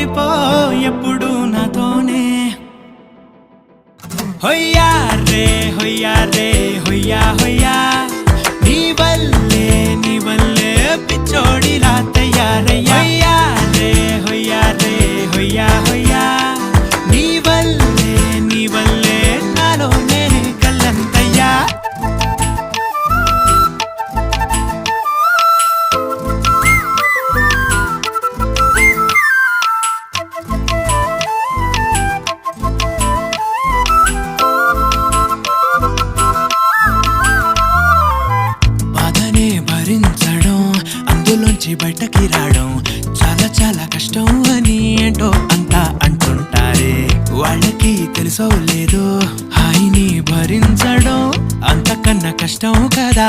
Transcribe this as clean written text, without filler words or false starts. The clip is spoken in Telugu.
ఉండిపో ఎప్పుడు నాతోనే హొయ్యా రే హొయ్యా రే హొయ్యా హొయ్యా నీ వల్లే పిచ్చోడిలా తయారయ్యా హొయ్యా రే హొయ్యా హొయ్యా నీ వల్లే నాలోనే కల్లంతయ్యా భరించడం అందులోంచి బయటకి రావడం చాలా చాలా కష్టం అని ఏంటో అంతా అంటుంటారే వాళ్ళకి తెలుసో లేదో హాయిని భరించడం అంతకన్నా కష్టం కదా